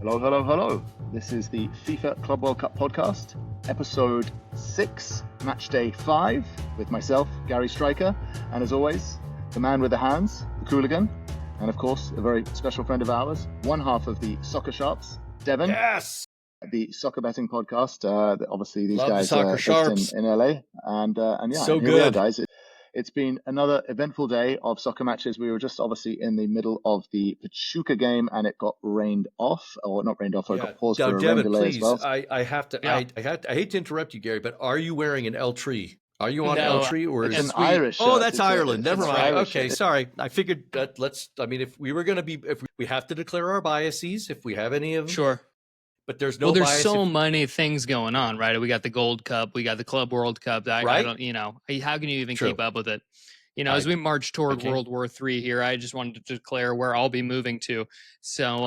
Hello, hello, hello. This is the FIFA Club World Cup podcast, episode 6, match day 5, with myself, Gary Striker, and as always, the man with the hands, the Qooligan, and of course, a very special friend of ours, one half of the Soccer Sharps, Devin. Yes! The soccer betting podcast. Obviously, these Love guys the are Soccer based Sharps. in LA, and yeah, So and here we are, good. guys. It's been another eventful day of soccer matches. We were just obviously in the middle of the Pachuca game, and it got rained off, or not rained off, or it got paused Now, for a Devin, rain delay please, as well. I have to. Yeah. I hate to interrupt you, Gary, but are you wearing an L tree? Are you on No, L tree or It's is an Irish shirt. Oh, that's It's Ireland. it's Never an mind. Irish Okay, shirt. sorry. I figured that I mean, if we were going to be, if we have to declare our biases, if we have any of them. Sure. But there's no Well, there's bias. so many things going on, right? We got the Gold Cup, we got the Club World Cup. I Right. don't, how can you even True. keep up with it? As we march toward can't. World War III here, I just wanted to declare where I'll be moving to. So,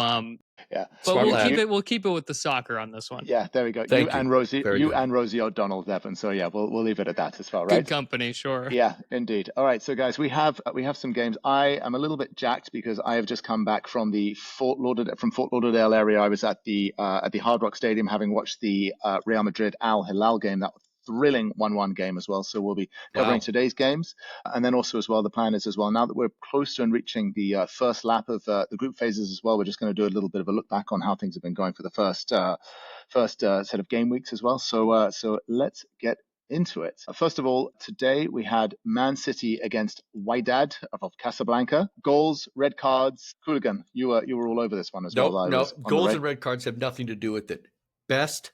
Yeah, but Smart we'll lad. keep it with the soccer on this one. Yeah, there we go. Thank and you. Rosie, Very good. and Rosie O'Donnell, Devin. So yeah, we'll leave it at that as well, Good right? company, sure. Yeah, indeed. All right, so guys, we have some games. I am a little bit jacked because I have just come back from the Fort Lauderdale area. I was at the Hard Rock Stadium having watched the Real Madrid Al Hilal game. That was a thrilling 1-1 game as well. So we'll be covering today's games, and then also as well the plan is as well, now that we're closer and reaching the first lap of the group phases as well, we're just going to do a little bit of a look back on how things have been going for the first set of game weeks as well. So let's get into it. First of all, today we had Man City against Wydad of Casablanca. Goals, red cards. Qooligan, you were all over this one as well. No. Goals and red cards have nothing to do with it. Best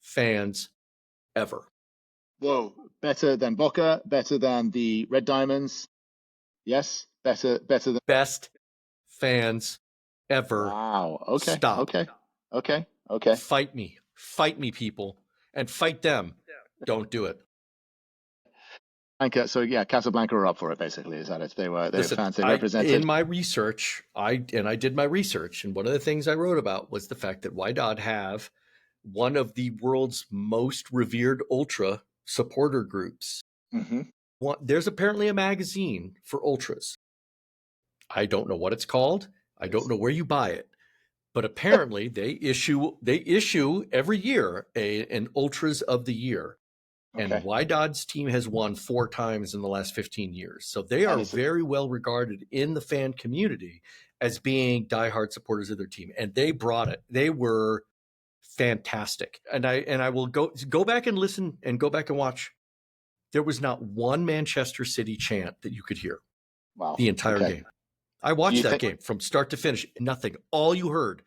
fans ever. Whoa, better than Boca, better than the Red Diamonds. Yes, better than Best fans ever. Wow. Okay. Stop. Okay. Fight me, people, and fight them. Don't do it. So yeah, Casablanca are up for it. Basically, is that it? They were fans. They represented. In my research, I did my research, and one of the things I wrote about was the fact that Wydad have one of the world's most revered ultra supporter groups. Mm-hmm. There's apparently a magazine for ultras. I don't know what it's called. I don't know where you buy it, but apparently they issue every year an ultras of the year. And Wydad's team has won 4 times in the last 15 years. So they are very well regarded in the fan community as being diehard supporters of their team. And they brought it. They were fantastic. And I will go back and listen and go back and watch. There was not one Manchester City chant that you could hear. Wow. The entire game. I watched that game from start to finish. Nothing. All you heard,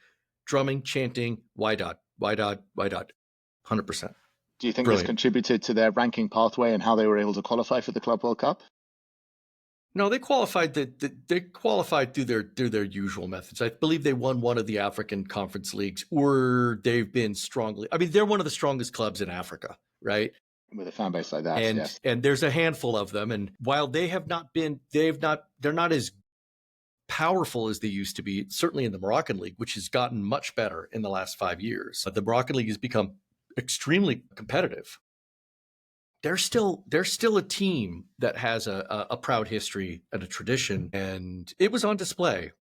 drumming, chanting, Wydad, 100%. Do you think this contributed to their ranking pathway and how they were able to qualify for the Club World Cup? No, they qualified. They qualified through their usual methods. I believe they won one of the African Conference Leagues, or they've been strongly. I mean, they're one of the strongest clubs in Africa, right? With a fan base like that, and yes. And there's a handful of them. And while they're not as powerful as they used to be, certainly in the Moroccan League, which has gotten much better in the last 5 years. The Moroccan League has become extremely competitive. They're still a team that has a proud history and a tradition, and it was on display.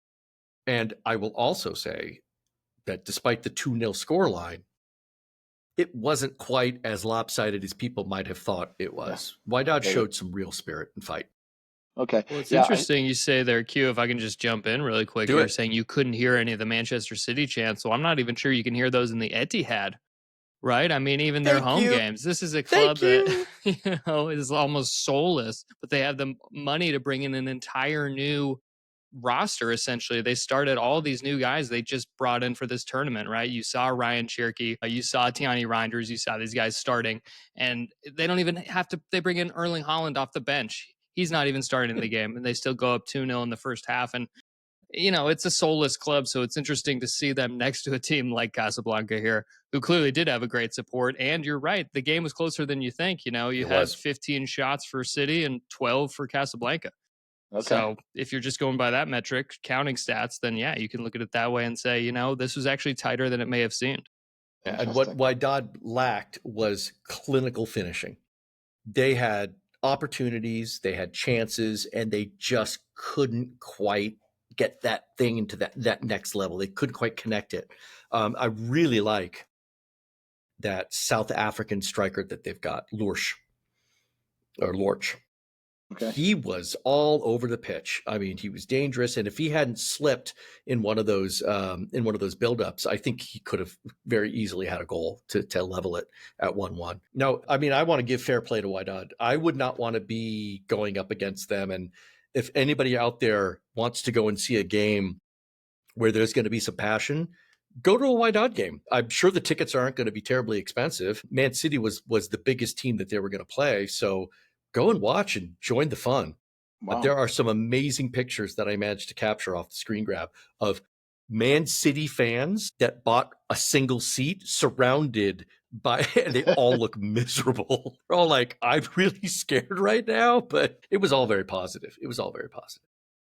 And I will also say that despite the 2-0 scoreline, it wasn't quite as lopsided as people might have thought it was. Yeah. Wydad showed some real spirit and fight. Okay. Well, it's interesting you say there, Q, if I can just jump in really quick. You're saying you couldn't hear any of the Manchester City chants. Well, I'm not even sure you can hear those in the Etihad. Right? I mean, even their home games. This is a club that is almost soulless, but they have the money to bring in an entire new roster, essentially. They started all these new guys they just brought in for this tournament, right? You saw Ryan Cherky, you saw Tiani Reinders, you saw these guys starting, and they don't even have to, they bring in Erling Haaland off the bench. He's not even starting the game, and they still go up 2-0 in the first half. And it's a soulless club, so it's interesting to see them next to a team like Casablanca here, who clearly did have a great support. And you're right, the game was closer than you think. You had 15 shots for City and 12 for Casablanca. Okay. So if you're just going by that metric, counting stats, then yeah, you can look at it that way and say, this was actually tighter than it may have seemed. And what Wydad lacked was clinical finishing. They had opportunities, they had chances, and they just couldn't quite get that thing into that next level. They couldn't quite connect it. I really like that South African striker that they've got, Lorch. Okay. He was all over the pitch. I mean, he was dangerous, and if he hadn't slipped in one of those buildups, I think he could have very easily had a goal to level it at 1-1. No, I mean, I want to give fair play to Wydad. I would not want to be going up against them, and if anybody out there wants to go and see a game where there's going to be some passion, go to a Wydad game. I'm sure the tickets aren't going to be terribly expensive. Man City was the biggest team that they were going to play, so go and watch and join the fun. Wow. There are some amazing pictures that I managed to capture off the screen grab of Man City fans that bought a single seat surrounded by, and they all look miserable. They're all like, I'm really scared right now, but it was all very positive.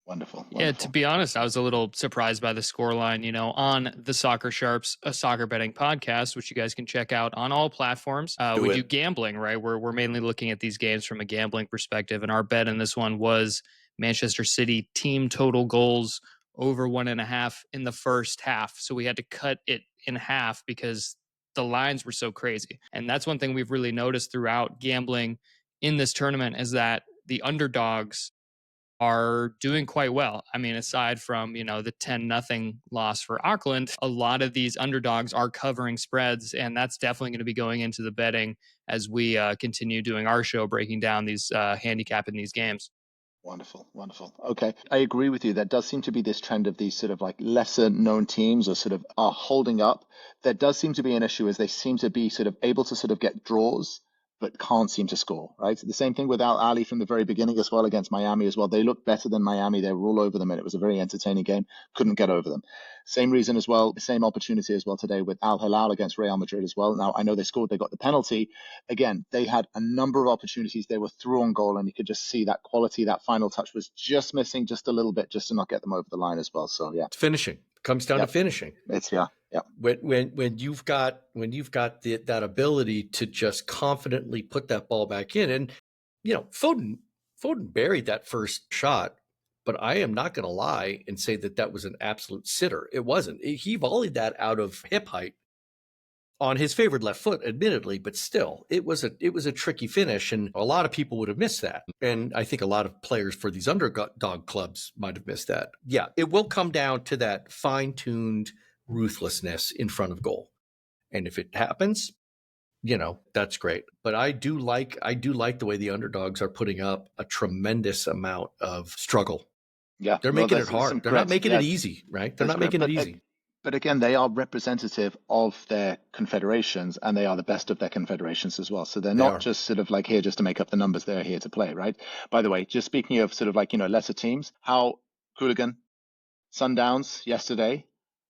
Wonderful. Yeah, to be honest, I was a little surprised by the scoreline, on the Soccer Sharps, a soccer betting podcast, which you guys can check out on all platforms. We do gambling, right? We're mainly looking at these games from a gambling perspective. And our bet in this one was Manchester City team total goals over 1.5 in the first half. So we had to cut it in half because the lines were so crazy. And that's one thing we've really noticed throughout gambling in this tournament is that the underdogs are doing quite well. I mean, aside from, the 10-0 loss for Auckland, a lot of these underdogs are covering spreads, and that's definitely going to be going into the betting as we continue doing our show, breaking down these handicap in these games. Wonderful. Okay. I agree with you. There does seem to be this trend of these sort of like lesser known teams or sort of are holding up. There does seem to be an issue as they seem to be sort of able to sort of get draws but can't seem to score, right? The same thing with Al Ahly from the very beginning as well against Miami as well. They looked better than Miami. They were all over them, and it was a very entertaining game. Couldn't get over them. Same reason as well, same opportunity as well today with Al Hilal against Real Madrid as well. Now, I know they scored, they got the penalty. Again, they had a number of opportunities. They were through on goal, and you could just see that quality, that final touch was just missing just a little bit just to not get them over the line as well. So, yeah. It's finishing. Comes down to finishing. It's yeah. When you've got that ability to just confidently put that ball back in, and Foden buried that first shot, but I am not going to lie and say that was an absolute sitter. It wasn't. He volleyed that out of hip height on his favored left foot, admittedly, but still, it was a tricky finish, and a lot of people would have missed that. And I think a lot of players for these underdog clubs might have missed that. Yeah, it will come down to that fine-tuned ruthlessness in front of goal. And if it happens, that's great. But I do like the way the underdogs are putting up a tremendous amount of struggle. Yeah. They're making it hard. They're not making it easy, right? They're not making it easy. But again, they are representative of their confederations, and they are the best of their confederations as well. So they're not just sort of like here just to make up the numbers. They're here to play, right? By the way, just speaking of sort of like, lesser teams, how Qooligan, Sundowns yesterday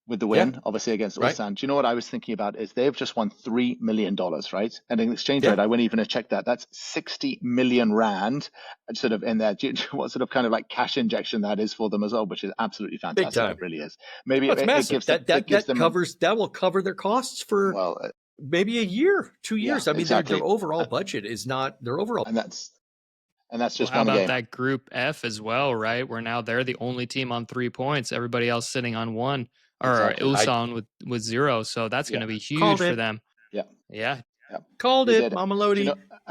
with the win, obviously against Ulsan. Do you know what I was thinking about is they've just won $3 million, right? And in exchange rate, I wouldn't even have checked that. That's 60 million rand sort of in there. What sort of kind of like cash injection that is for them as well, which is absolutely fantastic. Big time. It really is. Maybe it gives them, that will cover their costs for maybe a year, 2 years. I mean, their overall budget is not their overall. And that's just how one about game. That Group F as well, right? Where now they're the only team on 3 points. Everybody else sitting on 1. Or Ulsan with 0, so that's going to be huge for them. Yeah. Called it, Mama Lodi.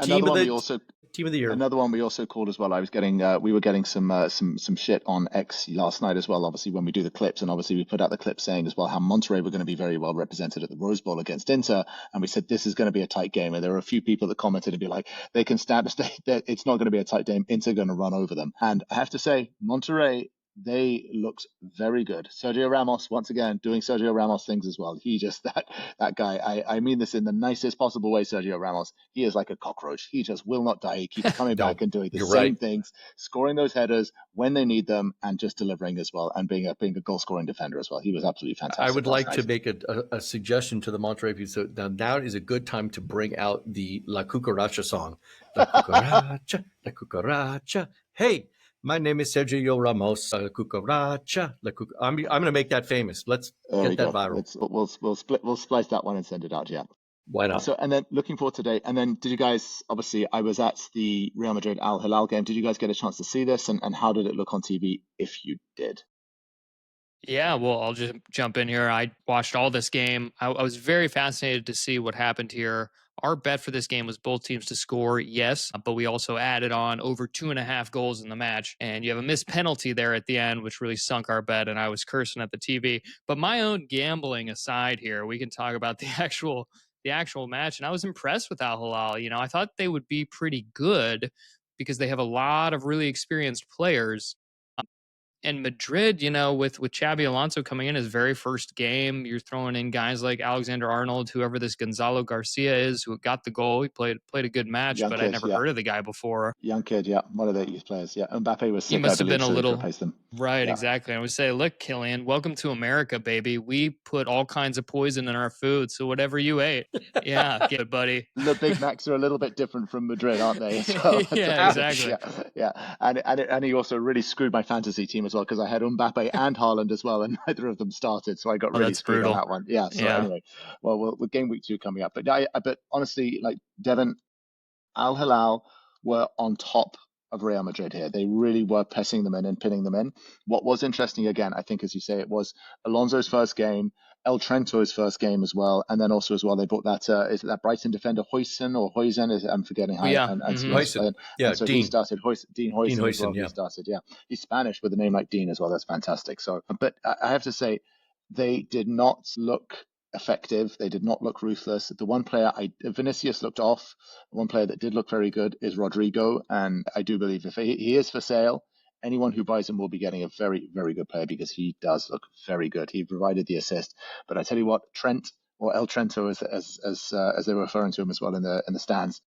Team of the year. Another one we also called as well. We were getting some shit on X last night as well. Obviously, when we do the clips, and obviously we put out the clip saying as well how Monterrey were going to be very well represented at the Rose Bowl against Inter, and we said this is going to be a tight game. And there were a few people that commented and be like, they can stand. It's not going to be a tight game. Inter going to run over them. And I have to say, Monterrey, they looked very good. Sergio Ramos, once again, doing Sergio Ramos things as well. He just, that guy, I mean this in the nicest possible way, Sergio Ramos. He is like a cockroach. He just will not die. He keeps coming back and doing the same things, scoring those headers when they need them, and just delivering as well, and being a goal-scoring defender as well. He was absolutely fantastic. I would like to make a suggestion to the Monterrey people. So now is a good time to bring out the La Cucaracha song. La Cucaracha, La Cucaracha. Hey! My name is Sergio Ramos. Cucaracha. I'm going to make that famous. Let's get that viral. We'll splice that one and send it out. Yeah. Why not? So, and then looking forward today. And then, did you guys? Obviously, I was at the Real Madrid Al Hilal game. Did you guys get a chance to see this? And how did it look on TV? If you did. Yeah, well, I'll just jump in here. I watched all this game. I was very fascinated to see what happened here. Our bet for this game was both teams to score, yes, but we also added on over 2.5 goals in the match. And you have a missed penalty there at the end, which really sunk our bet. And I was cursing at the TV. But my own gambling aside here, we can talk about the actual match. And I was impressed with Al Hilal. I thought they would be pretty good because they have a lot of really experienced players. And Madrid, with Xabi Alonso coming in his very first game, you're throwing in guys like Alexander Arnold, whoever this Gonzalo Garcia is, who got the goal. He played a good match, Young but I'd kid, never yeah. heard of the guy before. Young kid, yeah. One of the youth players, yeah. Mbappe was He sick, I must have believe, been a so they could little replace them. right, Yeah. exactly. I would say, look, Killian, welcome to America, baby. We put all kinds of poison in our food, so whatever you ate, yeah, get it, buddy. The Big Macs are a little bit different from Madrid, aren't they? As well. Yeah, exactly. Yeah. And he also really screwed my fantasy team as well because I had Mbappe and Haaland as well, and neither of them started, so I got Oh, really that's screwed on brutal. that one. Yeah. So Yeah. anyway, well, with game week 2 coming up, but honestly, like Devin, Al Hilal were on top of Real Madrid here. They really were pressing them in and pinning them in. What was interesting, again, I think, as you say, it was Alonso's first game, El Trento's first game as well, and then also as well they brought that is it that Brighton defender Huijsen? I'm forgetting how Yeah. and Huijsen. Yeah, and so he Dean. started Dean Dean Huijsen as well. Huijsen, He yeah. started, yeah. He's Spanish with a name like Dean as well. That's fantastic. So, but I have to say, they did not look effective. They did not look ruthless. The one player, Vinicius looked off. One player that did look very good is Rodrigo, and I do believe if he is for sale, anyone who buys him will be getting a very, very good player because he does look very good. He provided the assist, but I tell you what, Trent or El Trento, as they were referring to him as well in the stands,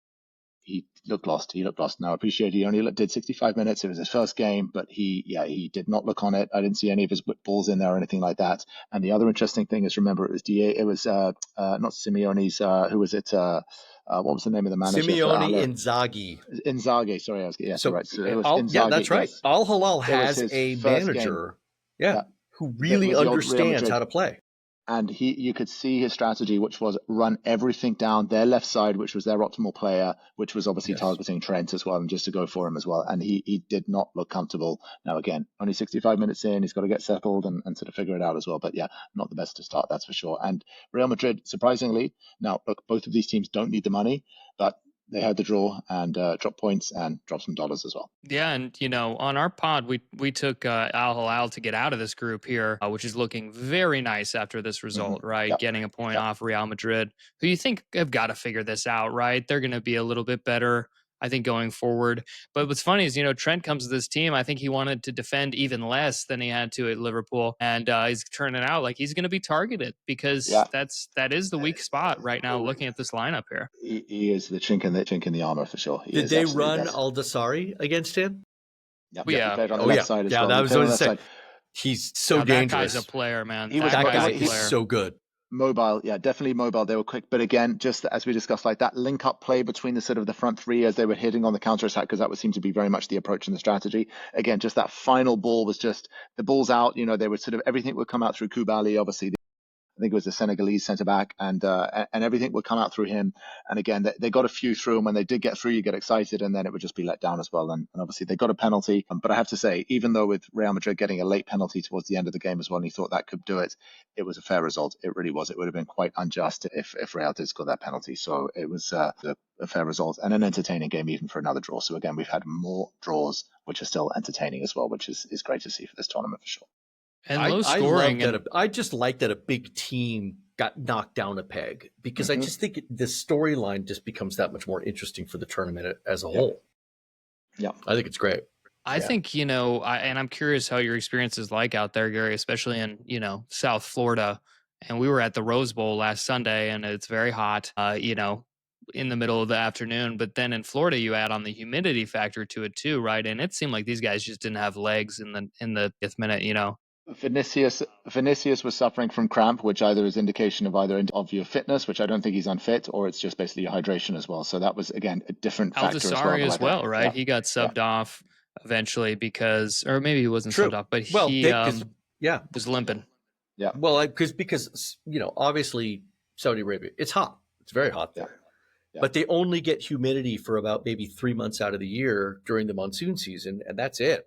he looked lost. He looked lost. Now, I appreciate he only did 65 minutes. It was his first game, but he did not look on it. I didn't see any of his whip balls in there or anything like that. And the other interesting thing is, remember, it was not Simeone's. Who was it? What was the name of the manager? Simeone Inzaghi. Inzaghi. Sorry, So, right. So it was Inzaghi. yeah, that's right. Yes. Al Hilal It was has his a first game. manager, yeah, who That really with the old Real understands Madrid. how to play. And you could see his strategy, which was run everything down their left side, which was their optimal player, which was obviously Yes. targeting Trent as well, and just to go for him as well. And he did not look comfortable. Now, again, only 65 minutes in, he's got to get settled and sort of figure it out as well. But yeah, not the best to start, that's for sure. And Real Madrid, surprisingly, now, look, both of these teams don't need the money, but they had the draw and dropped points and dropped some dollars as well. Yeah, and on our pod, we took Al Hilal to get out of this group here, which is looking very nice after this result, right? Yep. Getting a point off Real Madrid, who you think have got to figure this out, right? They're going to be a little bit better, I think, going forward. But what's funny is, Trent comes to this team. I think he wanted to defend even less than he had to at Liverpool, and he's turning out like he's going to be targeted because that is the weak spot right now. Looking at this lineup here, he is the chink in the armor for sure. Did they run Aldasari against him? Yep. Yeah. He played on the left side as well. That was what I was saying. He's so dangerous. That guy's a player, man. That guy is so good. Mobile, yeah, definitely mobile. They were quick, but again, just as we discussed, like that link-up play between the sort of the front three as they were hitting on the counter-attack, because that would seem to be very much the approach and the strategy. Again, just that final ball was just the ball's out. They would sort of everything would come out through Koulibaly, obviously. I think it was the Senegalese centre back, and everything would come out through him. And again, they got a few through, and when they did get through, you get excited, and then it would just be let down as well. And obviously, they got a penalty. But I have to say, even though with Real Madrid getting a late penalty towards the end of the game as well, and he thought that could do it, it was a fair result. It really was. It would have been quite unjust if Real did score that penalty. So it was a fair result and an entertaining game, even for another draw. So again, we've had more draws, which are still entertaining as well, which is great to see for this tournament for sure. And low scoring. I just like that a big team got knocked down a peg because I just think the storyline just becomes that much more interesting for the tournament as a whole. Yeah, I think it's great. I think, and I'm curious how your experience is like out there, Gary, especially in, South Florida. And we were at the Rose Bowl last Sunday and it's very hot, in the middle of the afternoon. But then in Florida, you add on the humidity factor to it too, right? And it seemed like these guys just didn't have legs in the 5th minute, Vinicius was suffering from cramp, which either is indication of your fitness, which I don't think he's unfit, or it's just basically your hydration as well. So that was, again, a different factor as well. Right? Yeah. He got subbed off eventually because, or maybe he wasn't subbed off, but he was limping. Yeah. Well, because obviously Saudi Arabia, it's hot. It's very hot there. Yeah. But they only get humidity for about maybe 3 months out of the year during the monsoon season, and that's it.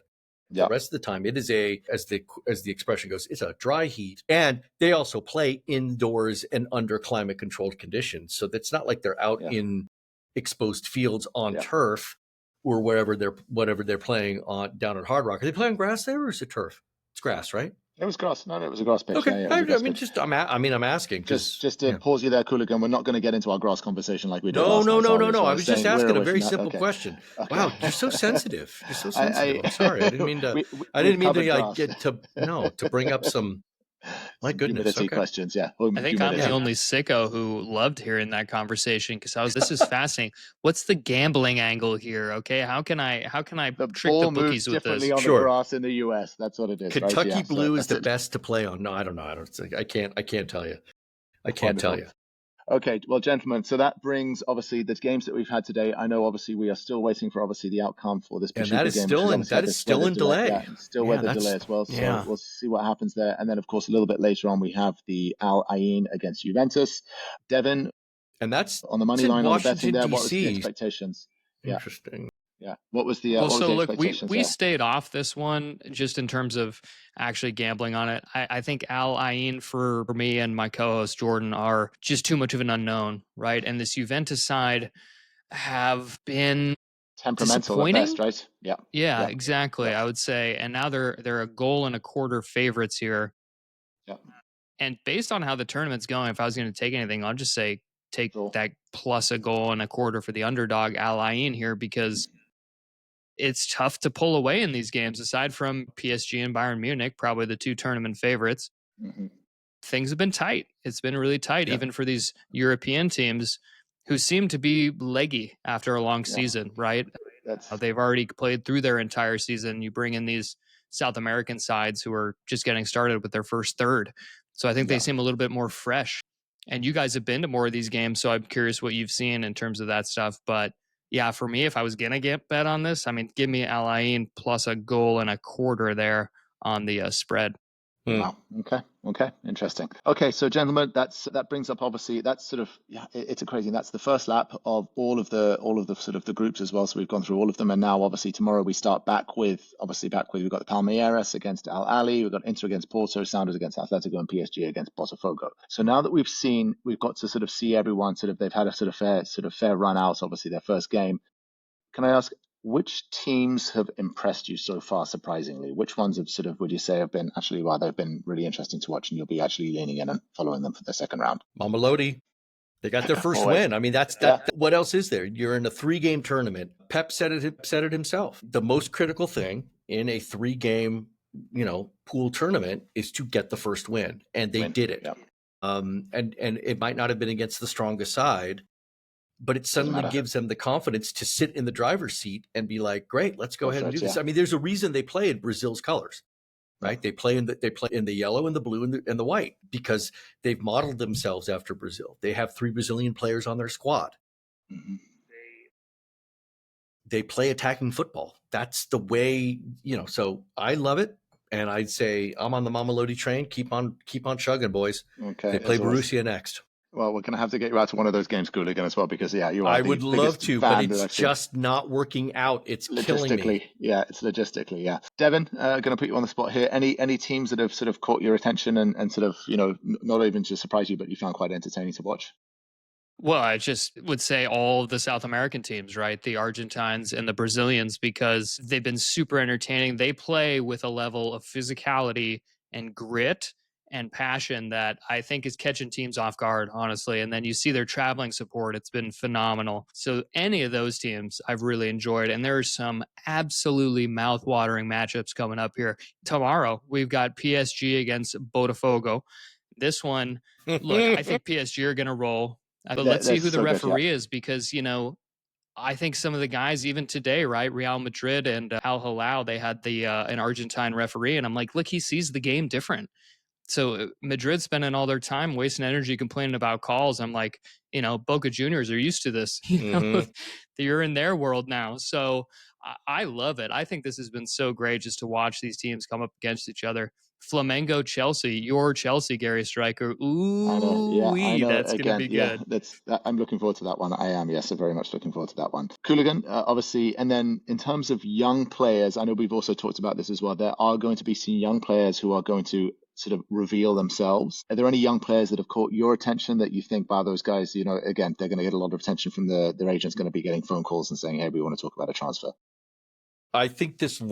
The rest of the time, it is as the expression goes, it's a dry heat. And they also play indoors and under climate controlled conditions. So it's not like they're out in exposed fields on turf or whatever they're playing on down at Hard Rock. Are they playing grass there, or is it turf? It's grass, right? It was grass. No, it was a grass pitch. Okay, Yeah, I'm asking. Just to pause you there, Qooligan. We're not going to get into our grass conversation like we did last night. No. I was just asking a very simple question. Okay. Wow, you're so sensitive. You're so sensitive. I'm sorry. I didn't mean to. I didn't mean to bring up some. My goodness. Okay. Questions. Yeah. I think I'm the only sicko who loved hearing that conversation because this is fascinating. What's the gambling angle here? Okay, how can I trick the bookies with this? On the grass in the US. That's what it is. Kentucky right? Blue is the best to play on. No, I don't know. I can't tell you. I can't tell you. Okay, well, gentlemen, so that brings obviously the games that we've had today. I know obviously we are still waiting for obviously the outcome for this particular game. That is still in delay. Yeah, still weather delay as well. So we'll see what happens there. And then of course a little bit later on we have the Al Ain against Juventus. Devin, and that's on the money line on the betting there. DC. What was the expectations? Interesting. Yeah. What was the look, we stayed off this one just in terms of actually gambling on it. I think Al Ain for me and my co-host Jordan are just too much of an unknown, right? And this Juventus side have been temperamental at best, right? Yeah, exactly. I would say, and now they're a goal and a quarter favorites here. Yeah. And based on how the tournament's going, if I was going to take anything, I'll just say take that plus a goal and a quarter for the underdog Al Ain here because it's tough to pull away in these games. Aside from PSG and Bayern Munich, probably the two tournament favorites, things have been tight. It's been really tight, even for these European teams who seem to be leggy after a long season, right? They've already played through their entire season. You bring in these South American sides who are just getting started with their first third. So I think they seem a little bit more fresh. And you guys have been to more of these games, so I'm curious what you've seen in terms of that stuff. But yeah, for me, if I was going to get bet on this, I mean, give me Al Ain plus a goal and a quarter there on the spread. Wow. Okay. Interesting. Okay, so gentlemen, that brings up obviously that's sort of it's a crazy. That's the first lap of all of the sort of the groups as well. So we've gone through all of them, and now obviously tomorrow we start back with we've got the Palmeiras against Al Ahly, we've got Inter against Porto, Sounders against Atletico, and PSG against Botafogo. So now that we've got to sort of see everyone they've had a sort of fair run out. Obviously their first game. Can I ask? Which teams have impressed you so far, surprisingly? Which ones would you say have been they've been really interesting to watch and you'll be actually leaning in and following them for the second round? Mamelodi. They got their first win. I mean, that's what else is there? You're in a 3-game tournament. Pep said it himself. The most critical thing in a 3-game, pool tournament is to get the first win. And they did it. Yeah. And it might not have been against the strongest side, but it suddenly gives them the confidence to sit in the driver's seat and be like, great, let's go ahead and do this. I mean, there's a reason they play in Brazil's colors, right? They play in the yellow and the blue and the white because they've modeled themselves after Brazil. They have 3 Brazilian players on their squad. Mm-hmm. They play attacking football. That's the way, so I love it. And I'd say I'm on the Mamelodi train. Keep on chugging, boys. Okay. They play Borussia next. Well, we're going to have to get you out to one of those games, Qooligan, as well, because you are. I would love to, but it's just not working out. It's killing me. Yeah, it's logistically. Yeah, Devin, going to put you on the spot here. Any teams that have sort of caught your attention and sort of not even to surprise you, but you found quite entertaining to watch? Well, I just would say all of the South American teams, right? The Argentines and the Brazilians, because they've been super entertaining. They play with a level of physicality and grit and passion that I think is catching teams off guard, honestly. And then you see their traveling support. It's been phenomenal. So any of those teams I've really enjoyed. And there are some absolutely mouth-watering matchups coming up here. Tomorrow, we've got PSG against Botafogo. This one, look, I think PSG are going to roll. But let's see who the referee is because, I think some of the guys, even today, right, Real Madrid and Al Hilal, they had an Argentine referee. And I'm like, look, he sees the game different. So Madrid spending all their time wasting energy complaining about calls. I'm like, Boca Juniors are used to this. You're in their world now. So I love it. I think this has been so great just to watch these teams come up against each other. Flamengo, Chelsea, your Chelsea, Gary Striker. Ooh, I know. that's going to be good. I'm looking forward to that one. I am, yes, very much looking forward to that one. Qooligan, obviously, and then in terms of young players, I know we've also talked about this as well. There are going to be some young players who are going to sort of reveal themselves. Are there any young players that have caught your attention that you think, wow, those guys, again, they're going to get a lot of attention from their agents, going to be getting phone calls and saying, hey, we want to talk about a transfer? I think this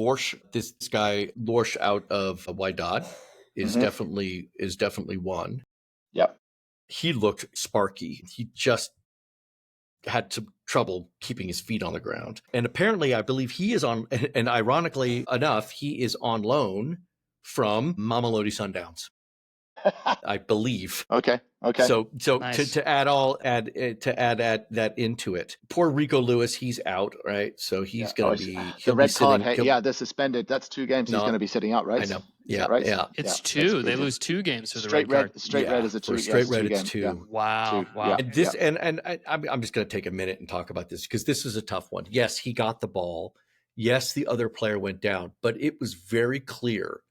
guy Lorsch out of Wydad is definitely one. Yep. He looked sparky. He just had some trouble keeping his feet on the ground. And apparently, I believe he is on, and ironically enough, he is on loan from Mamelodi Sundowns. I believe. Okay. So nice. to add that into it. Poor Rico Lewis, he's out, right? So he's going to be the red card. They're suspended. That's 2 games. He's going to be sitting out, right? I know. Yeah, right. Yeah, it's 2. They lose 2 games for the red card. Straight red is a 2. Straight red, it's 2. Yeah. Wow. And this, and I'm just going to take a minute and talk about this because this is a tough one. Yes, he got the ball. Yes, the other player went down, but it was very clear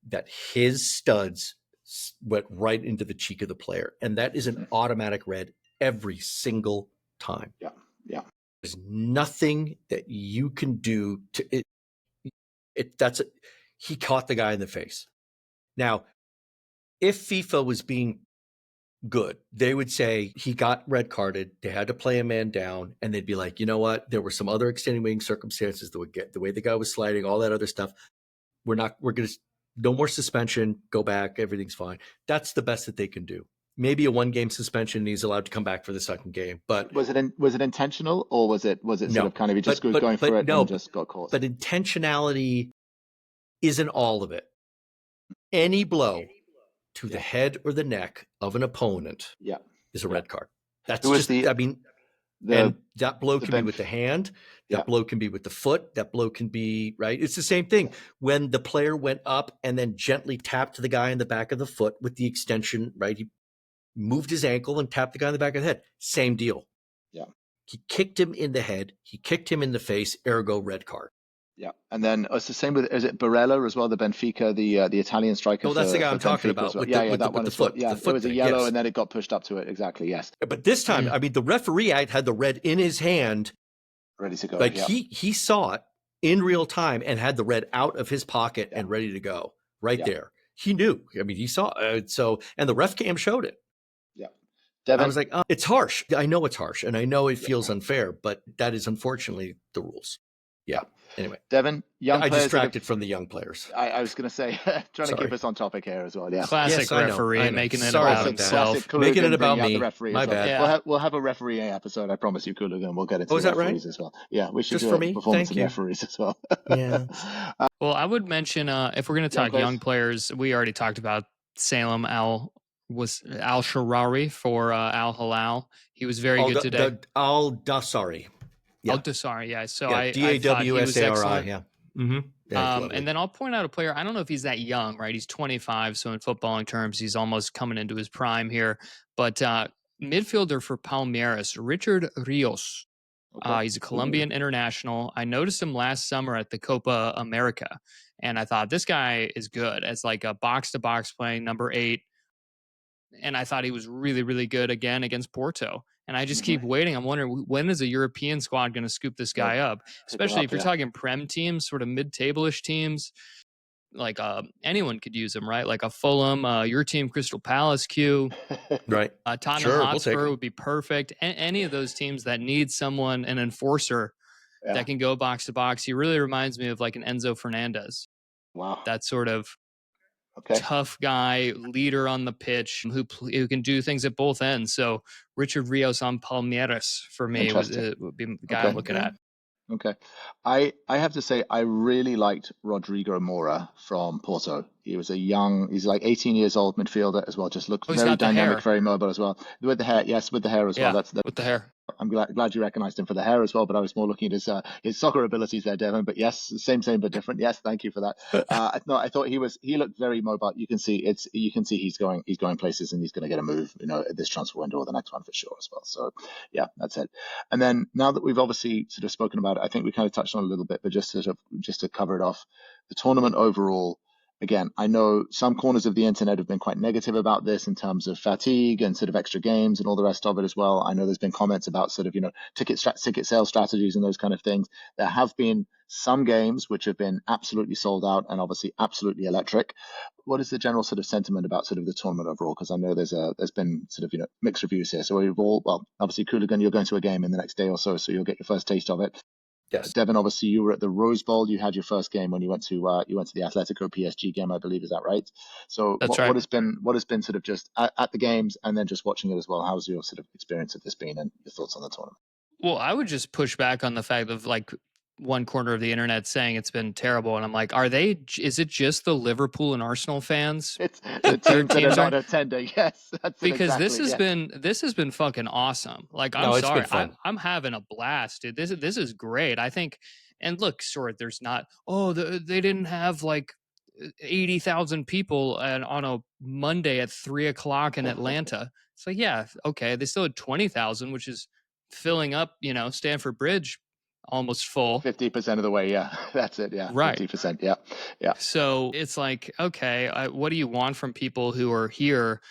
that his studs went right into the cheek of the player. And that is an automatic red every single time. Yeah. There's nothing that you can do to it. He caught the guy in the face. Now, if FIFA was being good, they would say he got red carded. They had to play a man down, and they'd be like, you know what? There were some other extenuating circumstances that would get the way the guy was sliding, all that other stuff. We're going to no more suspension, go back, everything's fine. That's the best that they can do. Maybe a 1-game suspension, and he's allowed to come back for the second game. But was it intentional, or was it sort of kind of he just going for it and just got caught? But intentionality isn't all of it. Any blow to the head or the neck of an opponent is a red card. That's and that blow can be with the hand. That blow can be with the foot. That blow can be, right? It's the same thing. When the player went up and then gently tapped the guy in the back of the foot with the extension, right? He moved his ankle and tapped the guy in the back of the head. Same deal. Yeah. He kicked him in the head. He kicked him in the face, ergo red card. Yeah. And then it's the same with, is it Barella as well, the Benfica, the Italian striker? Oh, that's the guy I'm talking about. Well. That one. The foot. Yeah, it was a yellow and then it got pushed up to it. Exactly, yes. But this time, I mean, the referee had the red in his hand. Ready to go. Like he saw it in real time and had the red out of his pocket and ready to go there. He knew. I mean, he saw it. And the ref cam showed it. Yeah. Devin? I was like, it's harsh. I know it's harsh and I know it feels unfair, but that is unfortunately the rules. Yeah. Anyway, Devin, I distracted from the young players. I was going to say, trying to keep us on topic here as well. Yeah, classic referee making it about himself, making it about me. My bad. Yeah. We'll have a referee episode. I promise you, Qooligan. We'll get into the referees as well. Yeah, we should just do for me. Performance Thank you. Referees as well. Yeah. Well, I would mention if we're going to talk young players, we already talked about Salem Al-Sharawi for Al Hilal. He was very good today. Al-Dasari. Yeah. Al-Dasari, yeah. So Dawsari, yeah. Mm-hmm. And then I'll point out a player. I don't know if he's that young, right? He's 25, so in footballing terms, he's almost coming into his prime here. But midfielder for Palmeiras, Richard Rios. Okay. He's a Colombian international. I noticed him last summer at the Copa America, and I thought this guy is good as like a box-to-box playing number 8. And I thought he was really, really good again against Porto. And I just keep waiting. I'm wondering, when is a European squad going to scoop this guy up? Especially if you're talking Prem teams, sort of mid-table-ish teams. Like anyone could use him, right? Like a Fulham, your team, Crystal Palace, Q. Right. Tottenham Hotspur would be perfect. Any of those teams that need someone, an enforcer that can go box to box. He really reminds me of like an Enzo Fernandez. Wow. That sort of tough guy, leader on the pitch, who can do things at both ends. So Richard Rios on Palmeiras for me would be the guy I'm looking at. Okay. I have to say, I really liked Rodrigo Moura from Porto. He's like 18 years old midfielder as well. Just looks very dynamic, very mobile as well. With the hair, with the hair as well. That's with the hair. I'm glad you recognized him for the hair as well, but I was more looking at his soccer abilities there, Devin. But yes, same but different. Yes, thank you for that. No, I thought he looked very mobile. You can see he's going places, and he's going to get a move, at this transfer window or the next one for sure as well. So yeah, that's it. And then now that we've obviously sort of spoken about it, I think we kind of touched on it a little bit, but just to cover it off, the tournament overall. Again, I know some corners of the internet have been quite negative about this in terms of fatigue and sort of extra games and all the rest of it as well. I know there's been comments about sort of, ticket sales strategies and those kind of things. There have been some games which have been absolutely sold out and obviously absolutely electric. What is the general sort of sentiment about sort of the tournament overall? Because I know there's been sort of, mixed reviews here. So obviously Qooligan, you're going to a game in the next day or so you'll get your first taste of it. Yes. Devin, obviously you were at the Rose Bowl. You had your first game when you went to the Atletico PSG game, I believe. Is that right? So That's right. What has been sort of just at the games and then just watching it as well? How's your sort of experience of this been and your thoughts on the tournament? Well, I would just push back on the fact of like one corner of the internet saying it's been terrible, and I'm like, is it just the Liverpool and Arsenal fans? It's the teams that are not attending. Yes, that's because exactly, this has been fucking awesome. Like, I'm sorry, I'm having a blast, dude. This is great. I think, and look, sure, there's not. They didn't have like 80,000 people on a Monday at 3:00 in Atlanta. It's like, yeah, okay, they still had 20,000, which is filling up, Stamford Bridge almost full. 50% of the way. Yeah, that's it. Yeah, right. 50%. Yeah. So it's like, okay, what do you want from people who are here?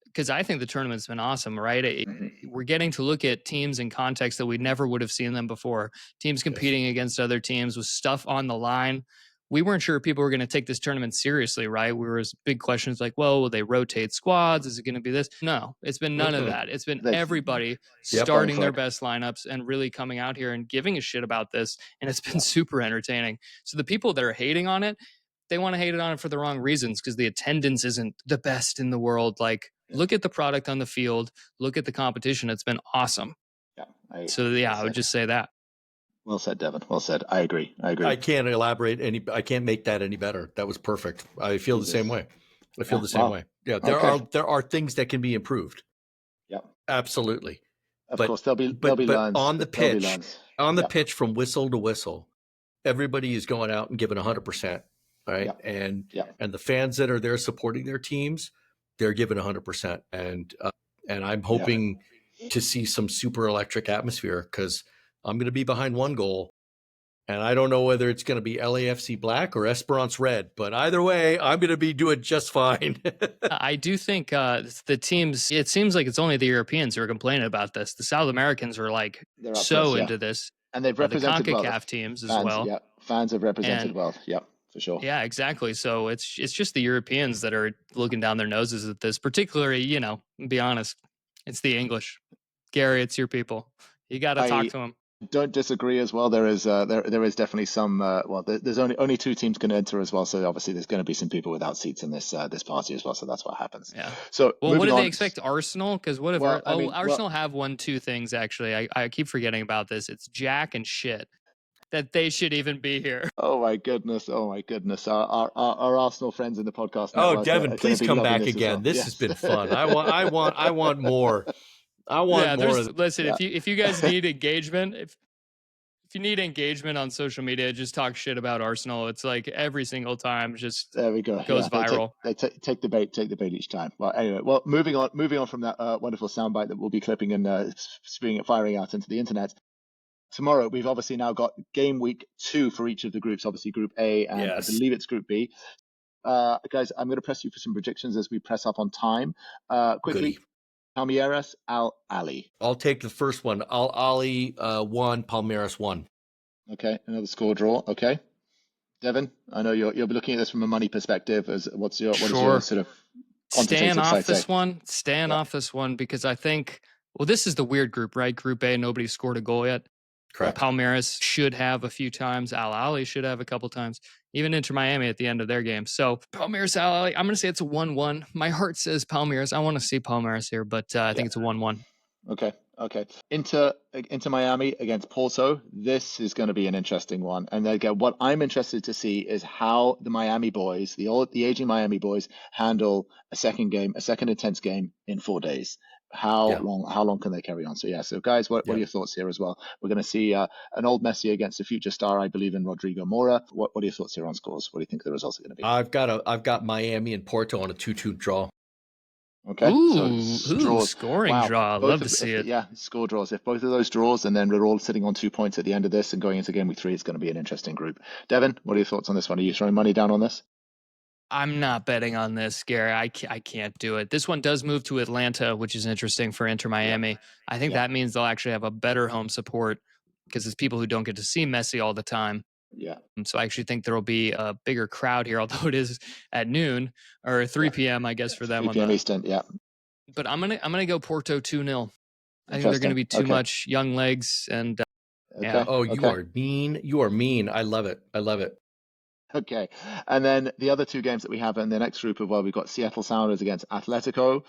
Because I think the tournament's been awesome, right? We're getting to look at teams in context that we never would have seen them before. Teams competing against other teams with stuff on the line. We weren't sure people were going to take this tournament seriously, right? We were big questions like, well, will they rotate squads? Is it going to be this? No, it's been none of that. It's been everybody starting their best lineups and really coming out here and giving a shit about this. And it's been super entertaining. So the people that are hating on it, they want to hate it on it for the wrong reasons because the attendance isn't the best in the world. Like, look at the product on the field. Look at the competition. It's been awesome. Yeah. I would just say that. Well said, Devin. Well said. I agree. I can't elaborate I can't make that any better. That was perfect. I feel the same way. I feel the same way. Yeah. There are things that can be improved. Yeah. Absolutely. Of course, there'll be learns. On the pitch from whistle to whistle, everybody is going out and giving 100%. Right. Yeah. And the fans that are there supporting their teams, they're giving 100%. And I'm hoping to see some super electric atmosphere because I'm going to be behind one goal. And I don't know whether it's going to be LAFC black or Esperance red, but either way, I'm going to be doing just fine. I do think the teams, it seems like it's only the Europeans who are complaining about this. The South Americans are like into this. And they've represented the CONCACAF teams as well. Yeah, fans have represented well. Yeah, for sure. Yeah, exactly. So it's just the Europeans that are looking down their noses at this, particularly, be honest, it's the English. Gary, it's your people. You got to talk to them. Don't disagree as well. There is there is definitely some. There's only two teams can enter as well. So obviously there's going to be some people without seats in this party as well. So that's what happens. Yeah. So what do they expect? Arsenal? Because what if Arsenal have two things actually? I keep forgetting about this. It's Jack and shit. That they should even be here. Oh my goodness! Our Arsenal friends in the podcast. Oh, Devin, please come back again. This has been fun. I want more. I want more. Listen, if you guys need engagement, if you need engagement on social media, just talk shit about Arsenal. It's like every single time, just there we go. Goes viral. They take the bait each time. Well, anyway, moving on from that wonderful soundbite that we'll be clipping and firing out into the internet. Tomorrow, we've obviously now got game week 2 for each of the groups. Obviously, Group A and I believe it's Group B. Guys, I'm going to press you for some predictions as we press up on time. Quickly. Goodie. Palmeiras, Al Ali. I'll take the first one. Al Ali 1, Palmeiras 1. Okay, another score draw. Okay, Devin, I know you'll be looking at this from a money perspective. What is your sort of stand off this one? Stand off this one because I think this is the weird group, right? Group A, nobody scored a goal yet. Correct. Palmeiras should have a few times. Al Ali should have a couple times. Even Inter Miami at the end of their game. So Palmeiras, Al Ali, I'm going to say it's a 1-1. My heart says Palmeiras. I want to see Palmeiras here, but I think it's a 1-1. Okay. Inter Miami against Porto. This is going to be an interesting one. And again, what I'm interested to see is how the Miami boys, the aging Miami boys, handle a second intense game in 4 days. How long can they carry on? So guys, what are your thoughts here as well? We're going to see an old Messi against a future star, I believe, in Rodrigo Mora. What are your thoughts here on scores? What do you think the results are going to be? I've got Miami and Porto on a 2-2 draw. Okay, draws. Scoring draw. Love to see it. Yeah, score draws. If both of those draws, and then we're all sitting on 2 points at the end of this and going into game week 3, it's going to be an interesting group. Devin, what are your thoughts on this one? Are you throwing money down on this? I'm not betting on this, Gary. I can't do it. This one does move to Atlanta, which is interesting for Inter Miami. Yeah. I think that means they'll actually have a better home support because it's people who don't get to see Messi all the time. Yeah. So I actually think there will be a bigger crowd here, although it is at noon or 3 p.m. I guess for them 3 p.m. Eastern. Yeah. But I'm gonna go Porto 2-0. I think they're going to be too much young legs and yeah. Oh, you are mean. You are mean. I love it. I love it. Okay. And then the other 2 games that we have in the next group we've got Seattle Sounders against Atletico.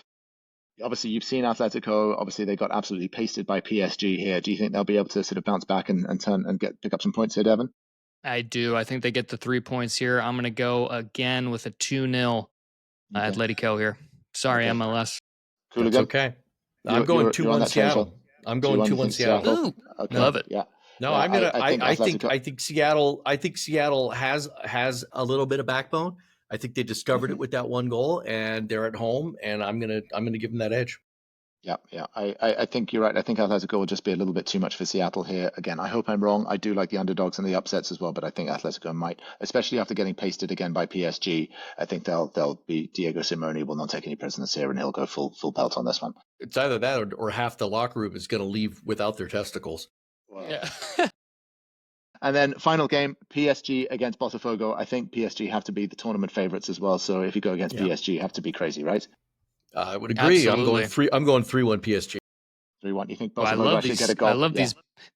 Obviously, you've seen Atletico. Obviously, they got absolutely pasted by PSG here. Do you think they'll be able to sort of bounce back and turn and pick up some points here, Devin? I do. I think they get the 3 points here. I'm going to go again with a 2-0 Atletico here. Sorry, MLS. Qooligan? That's okay. I'm going 2-1 Seattle. I'm going 2-1 Seattle. Ooh, okay. Love it. Yeah. No, I'm gonna. I think Seattle. I think Seattle has a little bit of backbone. I think they discovered it with that 1 goal, and they're at home. And I'm gonna give them that edge. Yeah. I think you're right. I think Atletico will just be a little bit too much for Seattle here. Again, I hope I'm wrong. I do like the underdogs and the upsets as well, but I think Atletico might, especially after getting pasted again by PSG. I think they'll be Diego Simeone will not take any prisoners here, and he'll go full pelt on this one. It's either that or half the locker room is going to leave without their testicles. Wow. Yeah. And then final game, PSG against Botafogo. I think PSG have to be the tournament favorites as well. So if you go against PSG, you have to be crazy, right? I would agree. Absolutely. I'm going 3-1 PSG. 3-1. You think Botafogo actually get a goal? I love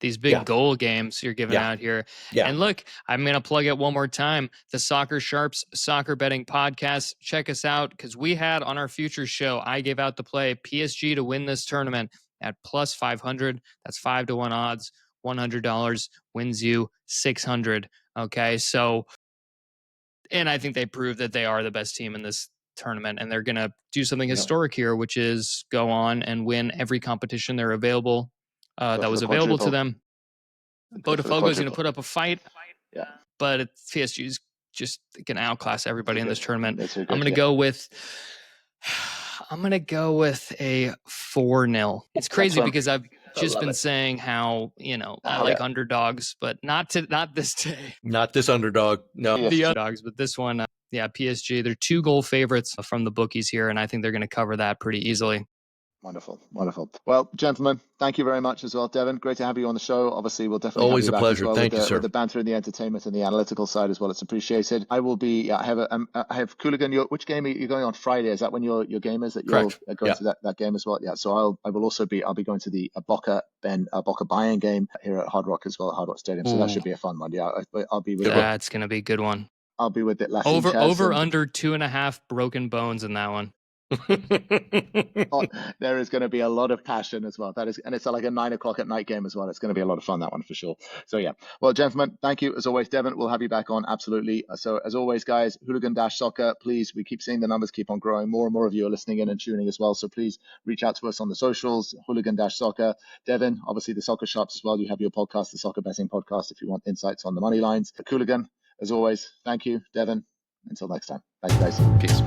these big goal games you're giving out here. Yeah. And look, I'm going to plug it one more time. The Soccer Sharps Soccer Betting Podcast. Check us out because we had on our future show, I gave out the play PSG to win this tournament at plus 500. That's 5-1 odds. $100 wins you 600. Okay. So, and I think they proved that they are the best team in this tournament, and they're going to do something historic here, which is go on and win every competition they're available that was available to them. Botafogo is going to put up a fight, but PSG is just going to outclass everybody in this tournament. I'm going to go with a 4-0. It's crazy because I've just been saying how, I like underdogs, but not this day. Not this underdog. No. The underdogs, but this one, PSG. They're 2 goal favorites from the bookies here, and I think they're going to cover that pretty easily. Wonderful. Well, gentlemen, thank you very much as well, Devin. Great to have you on the show. Obviously, we'll definitely always have you a pleasure. Well Thank you, sir. With the banter and the entertainment and the analytical side as well, it's appreciated. I will be. I have Qooligan. Which game are you going on Friday? Is that when your game is? That you're going to that game as well? Yeah. So I will also be. I'll be going to the Boca Bayern game here at Hard Rock as well, at Hard Rock Stadium. So that should be a fun one. Yeah, I'll be with. That's going to be a good one. I'll be with it. Over under 2.5 broken bones in that one. There is going to be a lot of passion as well. And it's like a 9:00 at night game as well. It's going to be a lot of fun, that one for sure. So yeah. Well, gentlemen, thank you as always, Devin. We'll have you back on absolutely. So as always, guys, Qooligan-Soccer. Please, we keep seeing the numbers keep on growing. More and more of you are listening in and tuning as well. So please reach out to us on the socials. Qooligan-Soccer. Devin, obviously the Soccer Shops as well. You have your podcast, the Soccer Betting Podcast, if you want insights on the money lines. Qooligan, as always, thank you, Devin. Until next time. Thank you, guys. Peace.